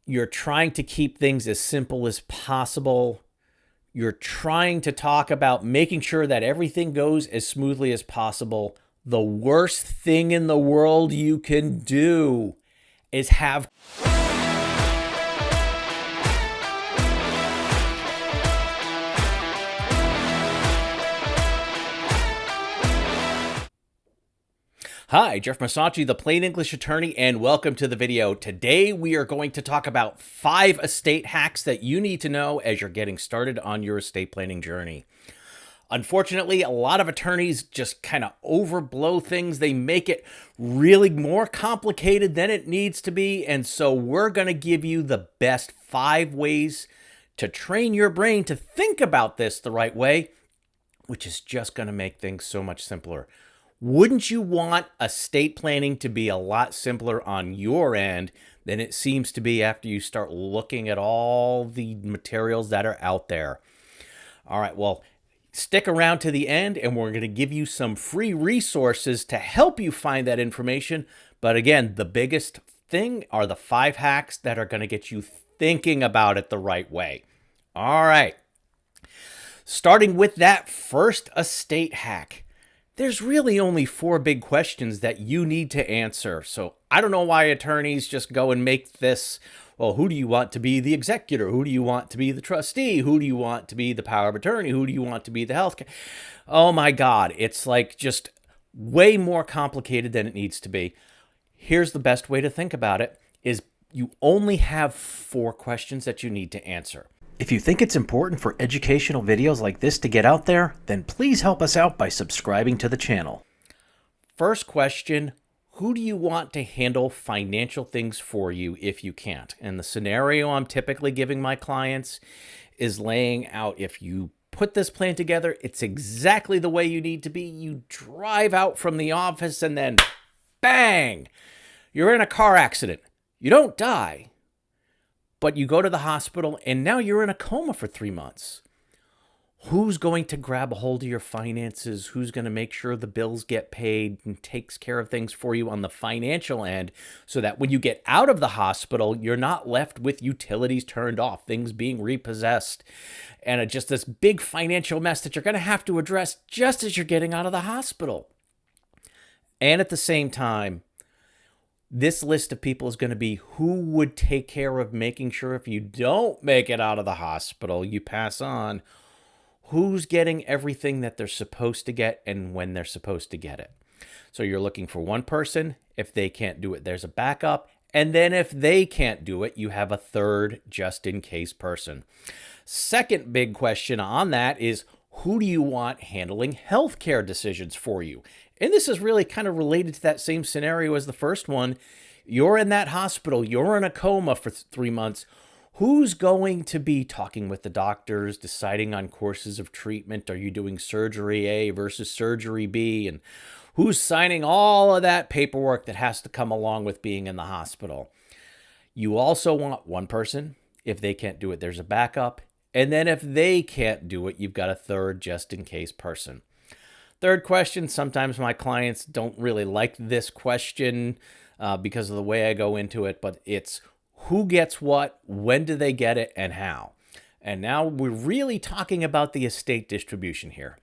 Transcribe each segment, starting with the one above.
You're trying to keep things as simple as possible. You're trying to talk about making sure that everything goes as smoothly as possible. The worst thing in the world you can do is have Hi, Jeff Masacci, the Plain English Attorney, and welcome to the video. Today, we are going to talk about 5 estate hacks that you need to know as you're getting started on your estate planning journey. Unfortunately, a lot of attorneys just kind of overblow things. They make it really more complicated than it needs to be. And so we're going to give you the best 5 ways to train your brain to think about this the right way, which is just going to make things so much simpler. Wouldn't you want estate planning to be a lot simpler on your end than it seems to be after you start looking at all the materials that are out there? All right, well, stick around to the end and we're going to give you some free resources to help you find that information. But again, the biggest thing are the 5 hacks that are going to get you thinking about it the right way. All right, starting with that first estate hack. There's really only 4 big questions that you need to answer. So I don't know why attorneys just go and make this, well, who do you want to be the executor? Who do you want to be the trustee? Who do you want to be the power of attorney? Who do you want to be the health? Oh my God, it's like just way more complicated than it needs to be. Here's the best way to think about it is you only have 4 questions that you need to answer. If you think it's important for educational videos like this to get out there, then please help us out by subscribing to the channel. First question, who do you want to handle financial things for you if you can't? And the scenario I'm typically giving my clients is laying out if you put this plan together, it's exactly the way you need to be. You drive out from the office and then bang, you're in a car accident. You don't die. But you go to the hospital and now you're in a coma for 3 months. Who's going to grab a hold of your finances? Who's going to make sure the bills get paid and takes care of things for you on the financial end so that when you get out of the hospital, you're not left with utilities turned off, things being repossessed, and just this big financial mess that you're going to have to address just as you're getting out of the hospital. And at the same time, this list of people is going to be who would take care of making sure if you don't make it out of the hospital, you pass on, who's getting everything that they're supposed to get and when they're supposed to get it. So you're looking for one person. If they can't do it, there's a backup. And then if they can't do it, you have a third just in case person. Second big question on that is who do you want handling healthcare decisions for you? And this is really kind of related to that same scenario as the first one. You're in that hospital. You're in a coma for 3 months. Who's going to be talking with the doctors, deciding on courses of treatment? Are you doing surgery A versus surgery B? And who's signing all of that paperwork that has to come along with being in the hospital? You also want one person. If they can't do it, there's a backup. And then if they can't do it, you've got a third just in case person. Third question, sometimes my clients don't really like this question because of the way I go into it, but it's who gets what, when do they get it, and how. And now we're really talking about the estate distribution here.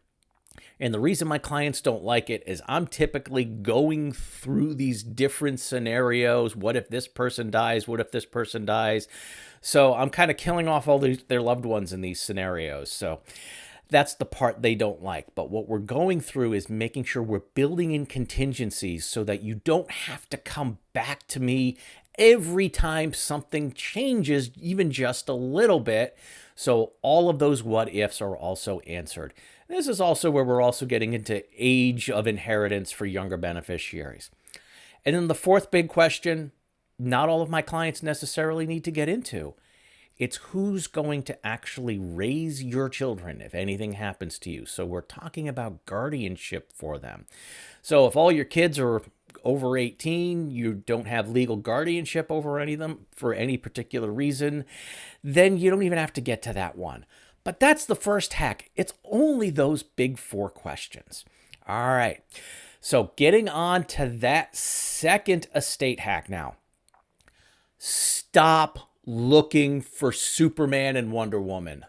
And the reason my clients don't like it is I'm typically going through these different scenarios. What if this person dies? What if this person dies? So I'm kind of killing off all their loved ones in these scenarios. So that's the part they don't like. But what we're going through is making sure we're building in contingencies so that you don't have to come back to me every time something changes, even just a little bit. So all of those what ifs are also answered. This is also where we're also getting into age of inheritance for younger beneficiaries. And then the fourth big question, not all of my clients necessarily need to get into. It's who's going to actually raise your children if anything happens to you. So we're talking about guardianship for them. So if all your kids are over 18, you don't have legal guardianship over any of them for any particular reason, then you don't even have to get to that one. But that's the first hack. It's only those big 4 questions. All right. So getting on to that second estate hack now. Stop looking for Superman and Wonder Woman.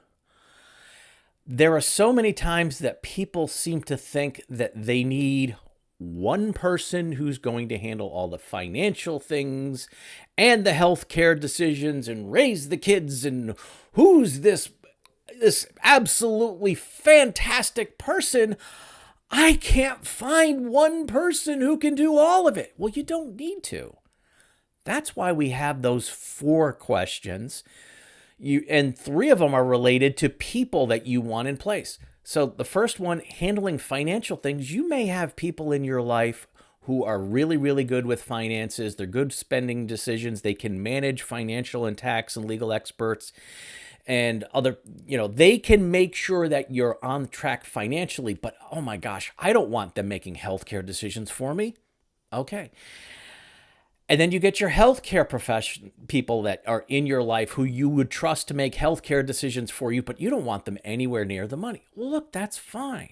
There are so many times that people seem to think that they need one person who's going to handle all the financial things and the healthcare decisions and raise the kids, and who's this absolutely fantastic person. I can't find one person who can do all of it. Well, you don't need to. That's why we have those 4 questions. And 3 of them are related to people that you want in place. So the first one, handling financial things. You may have people in your life who are really, really good with finances. They're good spending decisions. They can manage financial and tax and legal experts and other, they can make sure that you're on track financially. But oh my gosh, I don't want them making healthcare decisions for me. Okay. And then you get your healthcare profession people that are in your life who you would trust to make healthcare decisions for you, but you don't want them anywhere near the money. Well, look, that's fine.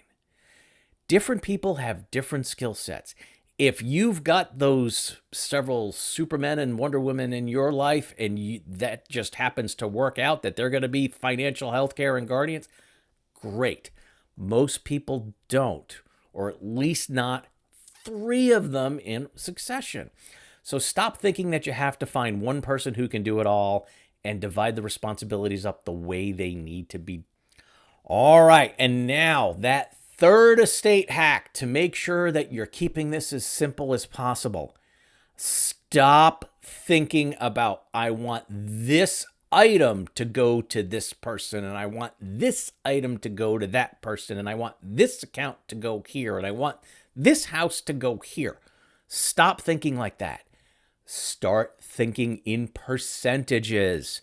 Different people have different skill sets. If you've got those several Supermen and Wonder Women in your life, and that just happens to work out that they're going to be financial, healthcare, and guardians, great. Most people don't, or at least not 3 of them in succession. So stop thinking that you have to find one person who can do it all and divide the responsibilities up the way they need to be. All right, and now that 3rd estate hack to make sure that you're keeping this as simple as possible. Stop thinking about, I want this item to go to this person, and I want this item to go to that person, and I want this account to go here, and I want this house to go here. Stop thinking like that. Start thinking in percentages.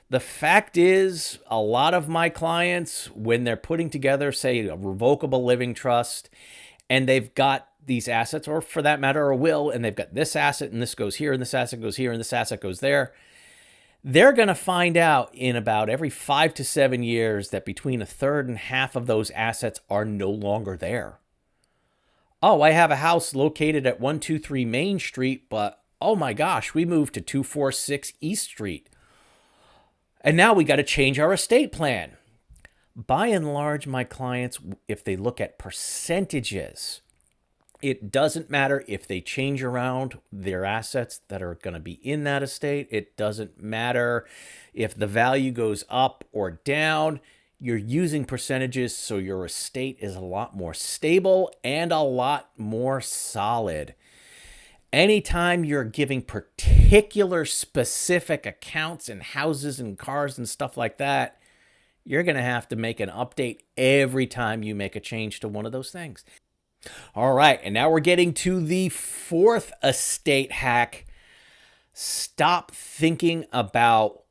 The fact is, a lot of my clients, when they're putting together, say, a revocable living trust, and they've got these assets, or for that matter, a will, and they've got this asset, and this goes here, and this asset goes here, and this asset goes there, they're going to find out in about every 5 to 7 years that between 1/3 and half of those assets are no longer there. Oh, I have a house located at 123 Main Street, but oh my gosh, we moved to 246 East Street. And now we got to change our estate plan. By and large, my clients, if they look at percentages, it doesn't matter if they change around their assets that are going to be in that estate. It doesn't matter if the value goes up or down. You're using percentages, so your estate is a lot more stable and a lot more solid. Anytime you're giving particular specific accounts and houses and cars and stuff like that, you're going to have to make an update every time you make a change to one of those things. All right, and now we're getting to the 4th estate hack. Stop thinking about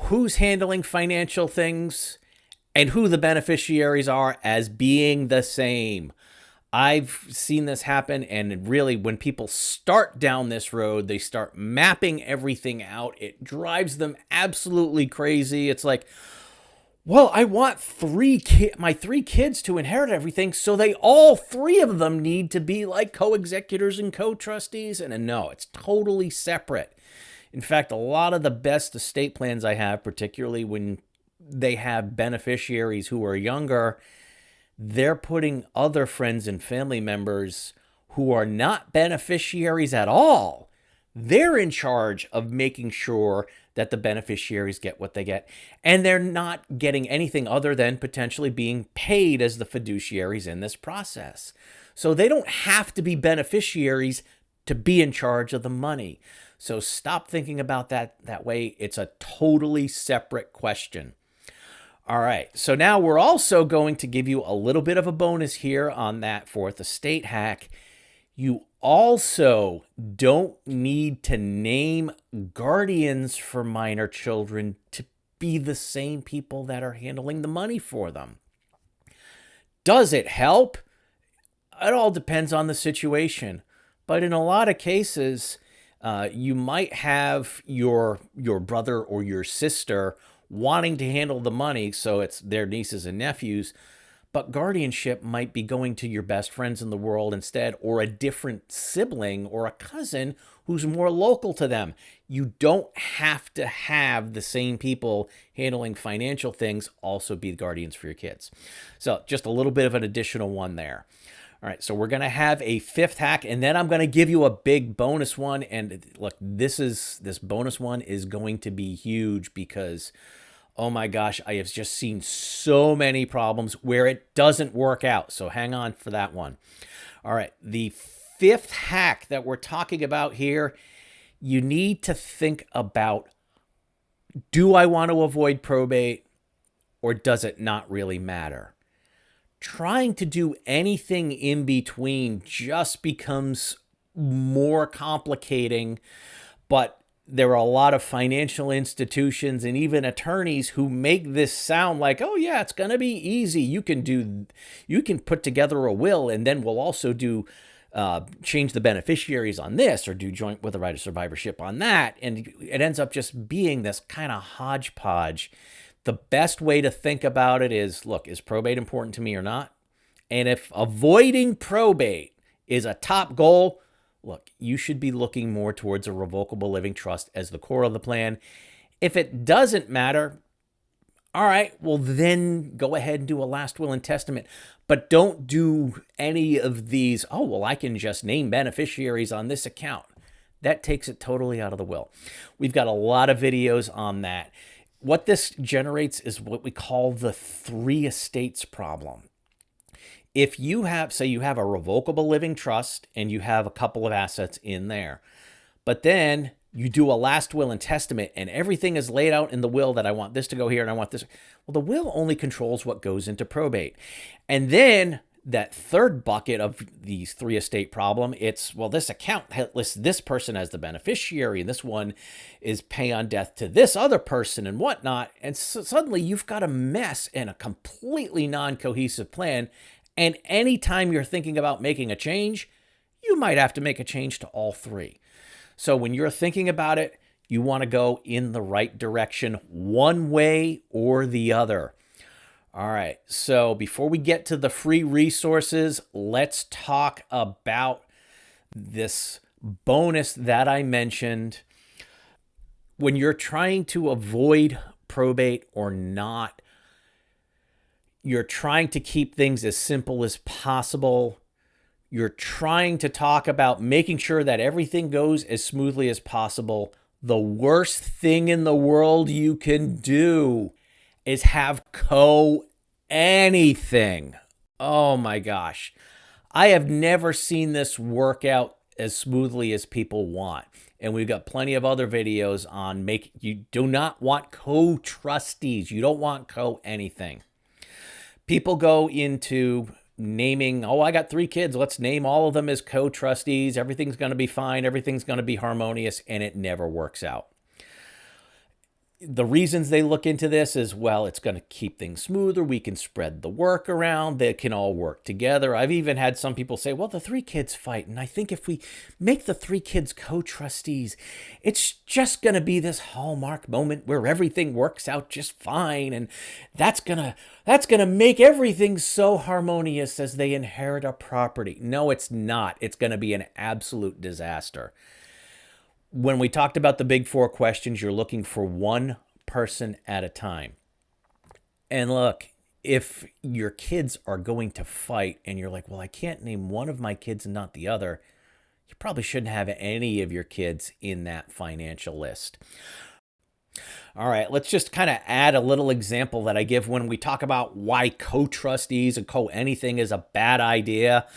who's handling financial things and who the beneficiaries are as being the same. I've seen this happen, and really, when people start down this road, they start mapping everything out. It drives them absolutely crazy. It's like, well, I want my 3 kids to inherit everything, so they all 3 of them need to be like co-executors and co-trustees. And no, it's totally separate. In fact, a lot of the best estate plans I have, particularly when they have beneficiaries who are younger, they're putting other friends and family members who are not beneficiaries at all. They're in charge of making sure that the beneficiaries get what they get. And they're not getting anything other than potentially being paid as the fiduciaries in this process. So they don't have to be beneficiaries to be in charge of the money. So stop thinking about that way. It's a totally separate question. All right, so now we're also going to give you a little bit of a bonus here on that 4th estate hack. You also don't need to name guardians for minor children to be the same people that are handling the money for them. Does it help? It all depends on the situation. But in a lot of cases, you might have your brother or your sister wanting to handle the money, so it's their nieces and nephews, but guardianship might be going to your best friends in the world instead, or a different sibling or a cousin who's more local to them. You don't have to have the same people handling financial things also be guardians for your kids. So just a little bit of an additional one there. All right, so we're going to have a fifth hack, and then I'm going to give you a big bonus one. And look, this bonus one is going to be huge because, oh my gosh, I have just seen so many problems where it doesn't work out. So hang on for that one. All right, the fifth hack that we're talking about here, you need to think about, do I want to avoid probate or does it not really matter? Trying to do anything in between just becomes more complicating, but there are a lot of financial institutions and even attorneys who make this sound like, oh yeah, it's going to be easy. You can put together a will, and then we'll also do change the beneficiaries on this, or do joint with a right of survivorship on that. And it ends up just being this kind of hodgepodge. The best way to think about it is, look, is probate important to me or not? And if avoiding probate is a top goal, look, you should be looking more towards a revocable living trust as the core of the plan. If it doesn't matter, all right, well, then go ahead and do a last will and testament. But don't do any of these, oh, well, I can just name beneficiaries on this account. That takes it totally out of the will. We've got a lot of videos on that. What this generates is what we call the three estates problem. If you have, say you have a revocable living trust and you have a couple of assets in there, but then you do a last will and testament and everything is laid out in the will that I want this to go here and I want this. Well, the will only controls what goes into probate. And then that third bucket of these three estate problem, it's, well, this account lists this person as the beneficiary, and this one is pay on death to this other person and whatnot. And so suddenly you've got a mess and a completely non-cohesive plan. And anytime you're thinking about making a change, you might have to make a change to all three. So when you're thinking about it, you want to go in the right direction one way or the other. All right, so before we get to the free resources, let's talk about this bonus that I mentioned. When you're trying to avoid probate or not, you're trying to keep things as simple as possible. You're trying to talk about making sure that everything goes as smoothly as possible. The worst thing in the world you can do is have anything. Oh my gosh. I have never seen this work out as smoothly as people want. And we've got plenty of other videos on you do not want co-trustees. You don't want anything. People go into naming, oh, I got 3 kids. Let's name all of them as co-trustees. Everything's going to be fine. Everything's going to be harmonious. And it never works out. The reasons they look into this is, well, it's going to keep things smoother. We can spread the work around. They can all work together. I've even had some people say, well, the 3 kids fight. And I think if we make the 3 kids co-trustees, it's just going to be this hallmark moment where everything works out just fine. And that's going to make everything so harmonious as they inherit a property. No, it's not. It's going to be an absolute disaster. When we talked about the big 4 questions, you're looking for one person at a time. And look, if your kids are going to fight and you're like, well, I can't name one of my kids and not the other, you probably shouldn't have any of your kids in that financial list. All right, let's just kind of add a little example that I give when we talk about why co-trustees and co-anything is a bad idea.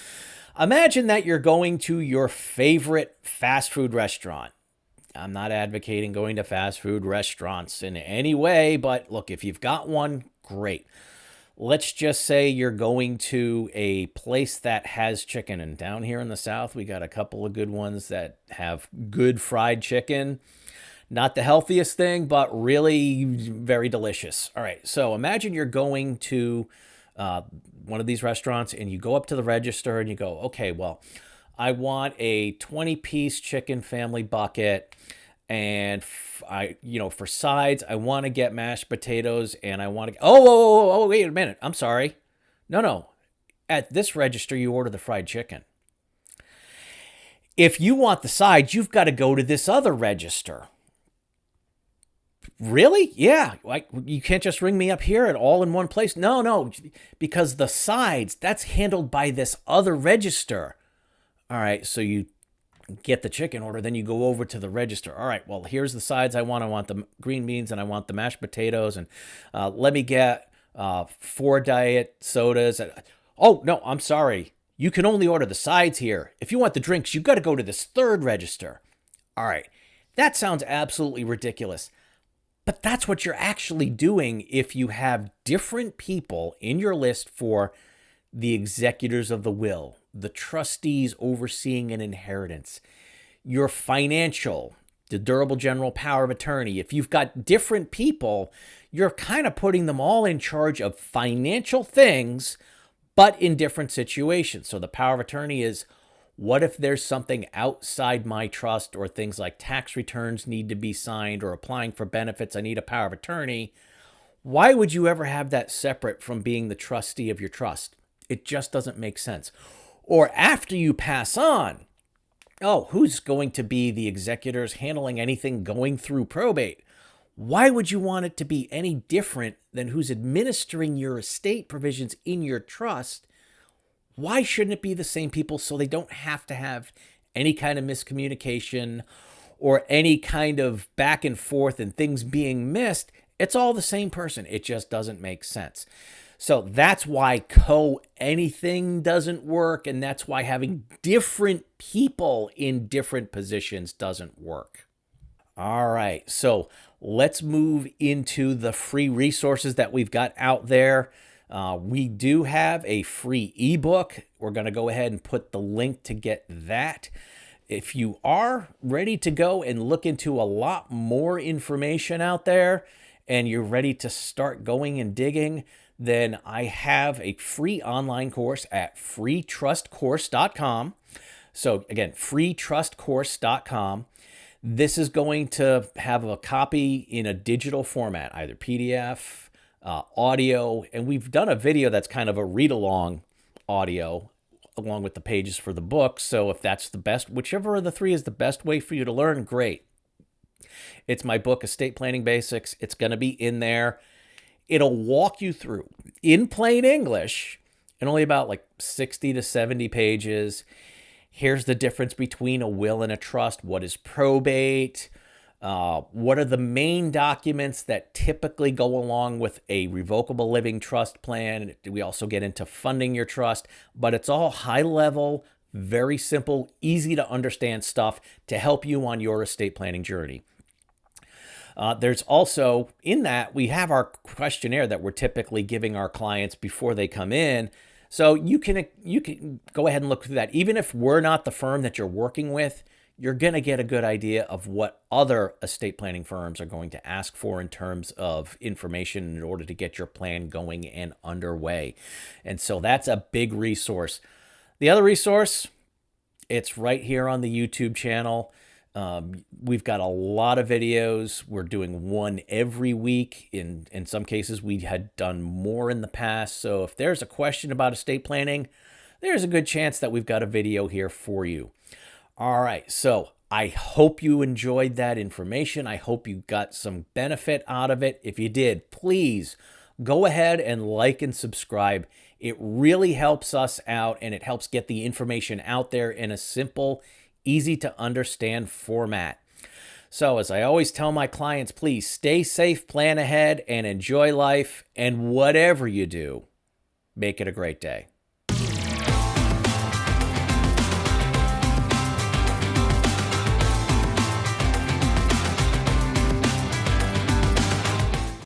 Imagine that you're going to your favorite fast food restaurant. I'm not advocating going to fast food restaurants in any way, but look, if you've got one, great. Let's just say you're going to a place that has chicken, and down here in the South, we got a couple of good ones that have good fried chicken. Not the healthiest thing, but really very delicious. All right, so imagine you're going to one of these restaurants and you go up to the register and you go, okay, well, I want a 20-piece chicken family bucket, and for sides, I want to get mashed potatoes, and I want to. Oh, wait a minute. I'm sorry. No. At this register, you order the fried chicken. If you want the sides, you've got to go to this other register. Really? Yeah. Like, you can't just ring me up here at all in one place. No, because the sides, that's handled by this other register. All right. So you get the chicken order, then you go over to the register. All right, well, here's the sides I want. I want the green beans and I want the mashed potatoes. And let me get 4 diet sodas. Oh, no, I'm sorry. You can only order the sides here. If you want the drinks, you got to go to this third register. All right, that sounds absolutely ridiculous. But that's what you're actually doing if you have different people in your list for the executors of the will, the trustees overseeing an inheritance, your financial, the durable general power of attorney. If you've got different people, you're kind of putting them all in charge of financial things, but in different situations. So the power of attorney is, what if there's something outside my trust, or things like tax returns need to be signed, or applying for benefits, I need a power of attorney. Why would you ever have that separate from being the trustee of your trust? It just doesn't make sense. Or after you pass on, oh, who's going to be the executors handling anything going through probate? Why would you want it to be any different than who's administering your estate provisions in your trust? Why shouldn't it be the same people so they don't have to have any kind of miscommunication or any kind of back and forth and things being missed? It's all the same person. It just doesn't make sense. So that's why co-anything doesn't work, and that's why having different people in different positions doesn't work. All right, so let's move into the free resources that we've got out there. We do have a free ebook. We're going to go ahead and put the link to get that. If you are ready to go and look into a lot more information out there, and you're ready to start going and digging, then I have a free online course at freetrustcourse.com. So again, freetrustcourse.com. This is going to have a copy in a digital format, either PDF, audio, and we've done a video that's kind of a read-along audio along with the pages for the book. So if that's the best, whichever of the three is the best way for you to learn, great. It's my book, Estate Planning Basics. It's going to be in there. It'll walk you through, in plain English, and only about like 60 to 70 pages. Here's the difference between a will and a trust. What is probate? What are the main documents that typically go along with a revocable living trust plan? We also get into funding your trust, but it's all high level, very simple, easy to understand stuff to help you on your estate planning journey. There's also, in that, we have our questionnaire that we're typically giving our clients before they come in. So you can go ahead and look through that. Even if we're not the firm that you're working with, you're going to get a good idea of what other estate planning firms are going to ask for in terms of information in order to get your plan going and underway. And so that's a big resource. The other resource, it's right here on the YouTube channel. We've got a lot of videos. We're doing one every week. In some cases, we had done more in the past. So if there's a question about estate planning, there's a good chance that we've got a video here for you. All right, so I hope you enjoyed that information. I hope you got some benefit out of it. If you did, please go ahead and like and subscribe. It really helps us out, and it helps get the information out there in a simple, easy to understand format. So as I always tell my clients, please stay safe, plan ahead, and enjoy life. And whatever you do, make it a great day.